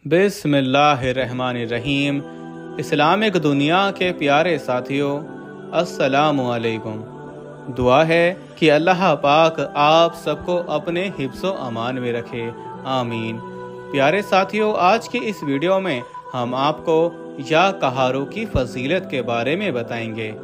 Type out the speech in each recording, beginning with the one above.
बिस्मिल्लाहिर्रहमानिर्रहीम। इस्लामिक दुनिया के प्यारे साथियों, अस्सलामु अलैकुम। दुआ है कि अल्लाह पाक आप सबको अपने हिफ्ज़ो अमान में रखे, आमीन। प्यारे साथियों, आज की इस वीडियो में हम आपको या कहारो की फजीलत के बारे में बताएंगे।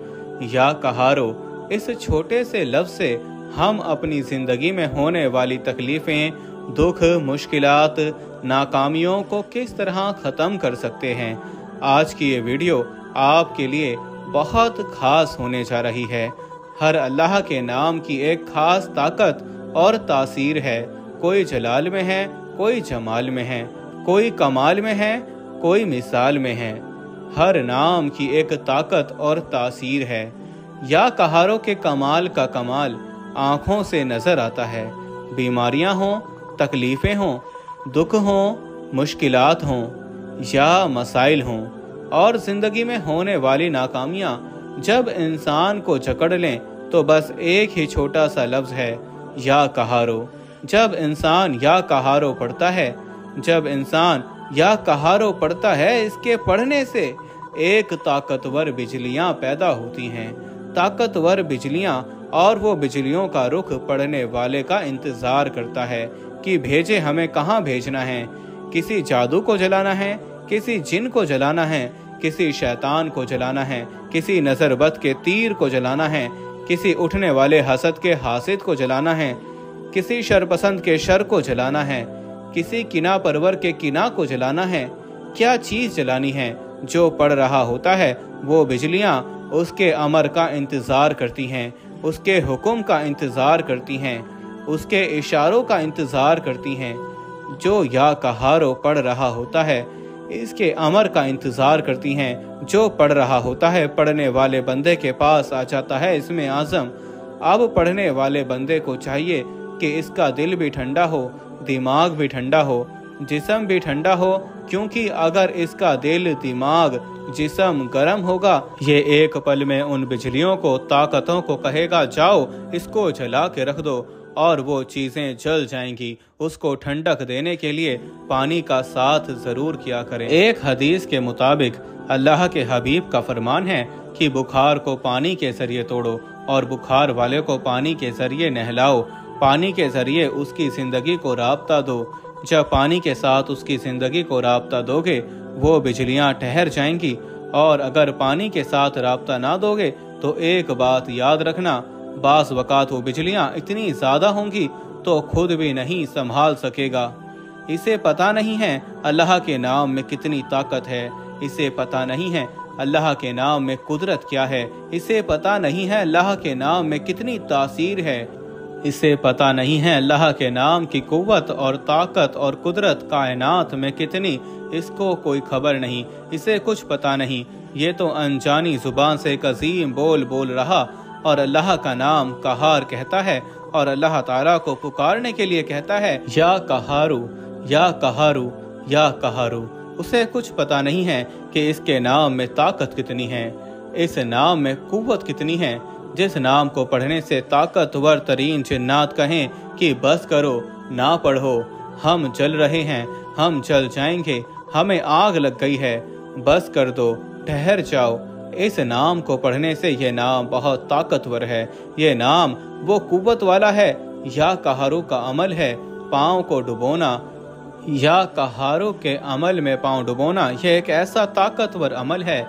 या कहारो, इस छोटे से लफ्ज़ से हम अपनी ज़िंदगी में होने वाली तकलीफ़ें, दुख, मुश्किलात, नाकामियों को किस तरह ख़त्म कर सकते हैं। आज की ये वीडियो आपके लिए बहुत ख़ास होने जा रही है। हर अल्लाह के नाम की एक ख़ास ताकत और तासीर है। कोई जलाल में है, कोई जमाल में है, कोई कमाल में है, कोई मिसाल में है। हर नाम की एक ताकत और तासीर है। या कहारों के कमाल का कमाल आँखों से नज़र आता है। बीमारियाँ हों, तकलीफ़ें हों, दुख हों, मुश्किलात हों या मसाइल हों, और ज़िंदगी में होने वाली नाकामियाँ जब इंसान को जकड़ लें तो बस एक ही छोटा सा लफ्ज़ है, या कहारो। जब इंसान या कहारो पढ़ता है, इसके पढ़ने से एक ताकतवर बिजलियाँ पैदा होती हैं। ताकतवर बिजलियाँ, और वो बिजलियों का रुख पढ़ने वाले का इंतज़ार करता है कि भेजे हमें कहाँ भेजना है। किसी जादू को जलाना है, किसी जिन को जलाना है, किसी शैतान को जलाना है, किसी नज़रबद के तीर को जलाना है, किसी उठने वाले हसद के हासिद को जलाना है, किसी शरपसंद के शर को जलाना है, किसी किना परवर के किना को जलाना है। क्या चीज़ जलानी है? जो पढ़ रहा होता है वो बिजलियाँ उसके अमर का इंतज़ार करती हैं, उसके हुक्म का इंतज़ार करती हैं, उसके इशारों का इंतज़ार करती हैं। जो या कहारो पढ़ रहा होता है इसके अमर का इंतज़ार करती हैं। जो पढ़ रहा होता है पढ़ने वाले बंदे के पास आ जाता है इसमें आज़म। अब पढ़ने वाले बंदे को चाहिए कि इसका दिल भी ठंडा हो, दिमाग भी ठंडा हो, जिस्म भी ठंडा हो, क्योंकि अगर इसका दिल, दिमाग, जिस्म गर्म होगा, ये एक पल में उन बिजलियों को, ताकतों को कहेगा जाओ इसको जला के रख दो, और वो चीज़ें जल जाएंगी। उसको ठंडक देने के लिए पानी का साथ ज़रूर किया करें। एक हदीस के मुताबिक अल्लाह के हबीब का फरमान है कि बुखार को पानी के ज़रिए तोड़ो और बुखार वाले को पानी के ज़रिए नहलाओ। पानी के ज़रिए उसकी ज़िंदगी को राब्ता दो। जब पानी के साथ उसकी ज़िंदगी को राब्ता दोगे वो बिजलियाँ ठहर जाएंगी, और अगर पानी के साथ राब्ता ना दोगे तो एक बात याद रखना, बास वक़ात वो बिजलियाँ इतनी ज़्यादा होंगी तो खुद भी नहीं संभाल सकेगा। इसे पता नहीं है अल्लाह के नाम में कितनी ताकत है। इसे पता नहीं है अल्लाह के नाम में कुदरत क्या है। इसे पता नहीं है अल्लाह के नाम में कितनी तासीर है। इसे पता नहीं है अल्लाह के नाम की कुव्वत और ताकत और कुदरत कायनात में कितनी, इसको कोई खबर नहीं। इसे कुछ पता नहीं। ये तो अनजानी जुबान से एक अजीम बोल रहा, और अल्लाह का नाम कहार कहता है, और अल्लाह ताला को पुकारने के लिए कहता है या कहारू, या कहारू, या कहारू। उसे कुछ पता नहीं है कि इसके नाम में ताकत कितनी है, इस नाम में कुव्वत कितनी है। जिस नाम को पढ़ने से ताकतवर तरीन जिन्नात कहें कि बस करो, ना पढ़ो, हम जल रहे हैं, हम जल जाएंगे, हमें आग लग गई है, बस कर दो, ठहर जाओ। इस नाम को पढ़ने से ये नाम बहुत ताकतवर है। ये नाम वो कुव्वत वाला है। या कहारों का अमल है पाँव को डुबोना। या कहारों के अमल में पाँव डुबोना यह एक ऐसा ताकतवर अमल है,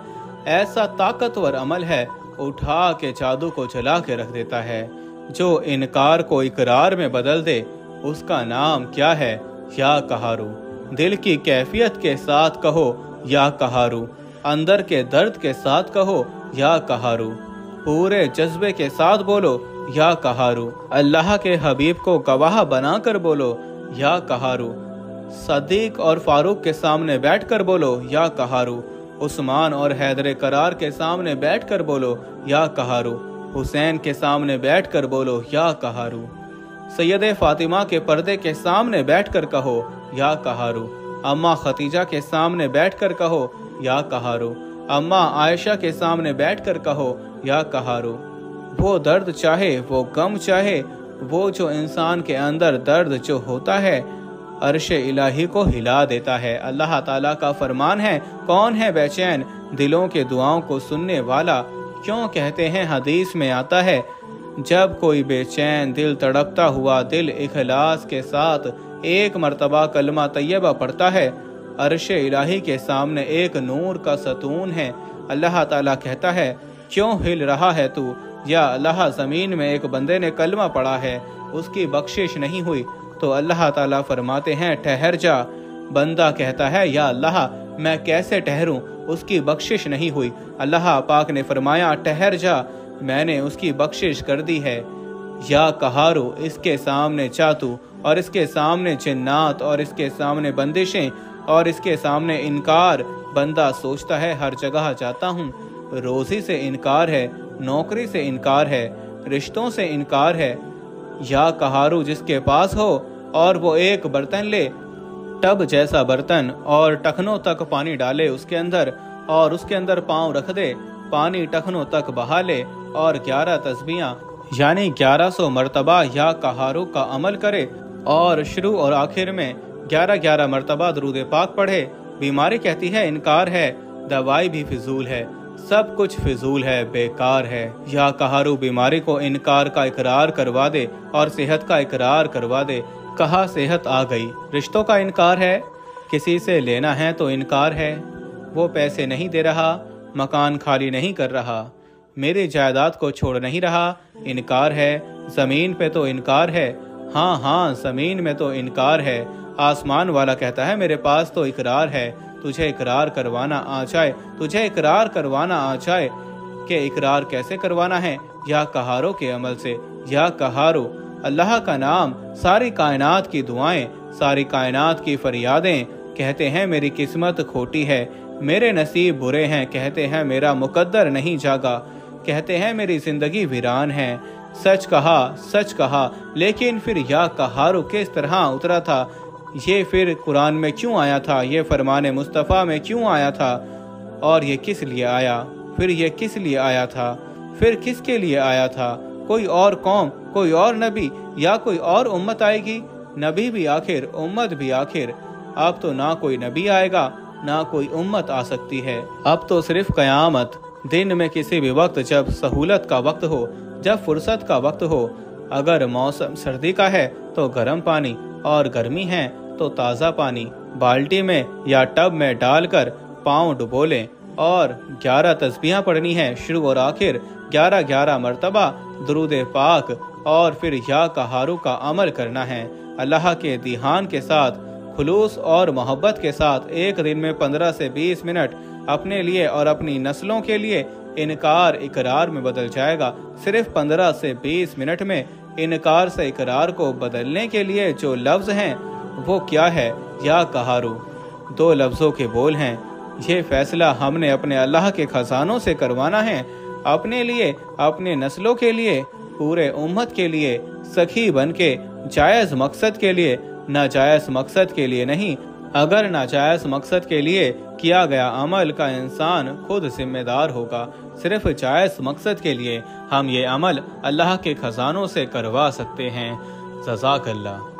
ऐसा ताकतवर अमल है, उठा के जादू को जला के रख देता है। जो इनकार को इकरार में बदल दे उसका नाम क्या है? या कहारू। दिल की कैफियत के साथ कहो या कहारू, अंदर के दर्द के साथ कहो या कहारू, पूरे जज्बे के साथ बोलो या कहारू, अल्लाह के हबीब को गवाह बनाकर बोलो या कहारू, सदीक और फारूक के सामने बैठकर बोलो या कहारू, उस्मान और हैदर करार के सामने बैठकर बोलो या कहारू, हुसैन के सामने बैठकर बोलो या कहारू, सैयद फातिमा के पर्दे के सामने बैठकर कहो या कहारू, अम्मा खतीजा के सामने बैठकर कहो या कहारू, अम्मा आयशा के सामने बैठकर कहो या कहारू। वो दर्द चाहे, वो गम चाहे, वो जो इंसान के अंदर दर्द जो होता है अर्श इलाही को हिला देता है। अल्लाह ताला का फरमान है, कौन है बेचैन दिलों के दुआओं को सुनने वाला। क्यों कहते हैं, हदीस में आता है, जब कोई बेचैन दिल तड़पता हुआ दिल इखलास के साथ एक मर्तबा कलमा तैयबा पढ़ता है, अर्श इलाही के सामने एक नूर का सतून है। अल्लाह ताला कहता है, क्यों हिल रहा है तू। या अल्लाह, ज़मीन में एक बंदे ने कलमा पढ़ा है, उसकी बख्शिश नहीं हुई। तो अल्लाह ताला फरमाते हैं, ठहर जा। बंदा कहता है, या अल्लाह, मैं कैसे ठहरूं, उसकी बख्शिश नहीं हुई। अल्लाह पाक ने फरमाया, ठहर जा, मैंने उसकी बख्शिश कर दी है। या कहारो, इसके सामने चातू और इसके सामने जिन्नात और इसके सामने बंदिशें और इसके सामने इनकार। बंदा सोचता है हर जगह जाता हूँ, रोजी से इनकार है, नौकरी से इनकार है, रिश्तों से इनकार है। या कहारू, जिसके पास हो और वो एक बर्तन ले, टब जैसा बर्तन, और टखनों तक पानी डाले उसके अंदर और उसके अंदर पाँव रख दे, पानी टखनों तक बहा ले और 11 तस्बीहां यानी 1100 मरतबा या कहारू का अमल करे और शुरू और आखिर में 11-11 मरतबा दरूद पाक पढ़े। बीमारी कहती है इनकार है, दवाई भी फिजूल है, सब कुछ फिजूल है, बेकार है। या कहारू बीमारी को इनकार का इकरार करवा दे और सेहत का इकरार करवा दे। कहा सेहत आ गई, रिश्तों का इनकार है, किसी से लेना है तो इनकार है, वो पैसे नहीं दे रहा, मकान खाली नहीं कर रहा, मेरी जायदाद को छोड़ नहीं रहा, इनकार है। जमीन पे तो इनकार है, हाँ जमीन में तो इनकार है। आसमान वाला कहता है मेरे पास तो इकरार है, तुझे इकरार करवाना आ जाए, तुझे इकरार करवाना आ जाए। कि इकरार कैसे करवाना है? या कहारों के अमल से। या कहारो, अल्लाह का नाम, सारी कायनात की दुआएं, सारी कायनात की फरियादें। कहते हैं मेरी किस्मत खोटी है, मेरे नसीब बुरे हैं, कहते हैं मेरा मुकद्दर नहीं जागा, कहते हैं मेरी जिंदगी वीरान है। सच कहा, लेकिन फिर या कहारो किस तरह उतरा था, ये फिर कुरान में क्यों आया था, ये फरमाने मुस्तफ़ा में क्यों आया था, और ये किस लिए आया, फिर ये किस लिए आया था, फिर किसके लिए आया था? कोई और कौम, कोई और नबी या कोई और उम्मत आएगी? नबी भी आखिर, उम्मत भी आखिर। अब तो ना कोई नबी आएगा, ना कोई उम्मत आ सकती है। अब तो सिर्फ कयामत, दिन में किसी भी वक्त, जब सहूलत का वक्त हो, जब फुर्सत का वक्त हो। अगर मौसम सर्दी का है तो गर्म पानी, और गर्मी है तो ताज़ा पानी बाल्टी में या टब में डालकर पाँव डुबो लें, और 11 तस्बीहां पढ़नी है, शुरू और आखिर 11-11 मरतबा दरूद पाक, और फिर या कहारू का अमल करना है। अल्लाह के ध्यान के साथ, खुलूस और मोहब्बत के साथ एक दिन में 15 से 20 मिनट अपने लिए और अपनी नस्लों के लिए इनकार इकरार में बदल जाएगा। सिर्फ 15 से 20 मिनट में इनकार से इकरार को बदलने के लिए जो लफ्ज हैं वो क्या है? या कहारू 2 लफ्जों के बोल हैं। ये फैसला हमने अपने अल्लाह के खजानों से करवाना है, अपने लिए, अपने नस्लों के लिए, पूरे उम्मत के लिए, सखी बनके, जायज मकसद के लिए, नाजायज मकसद के लिए नहीं। अगर नाजायज मकसद के लिए किया गया अमल का इंसान खुद जिम्मेदार होगा, सिर्फ जायज मकसद के लिए हम ये अमल अल्लाह के खजानों से करवा सकते हैं। जज़ाकल्लाह।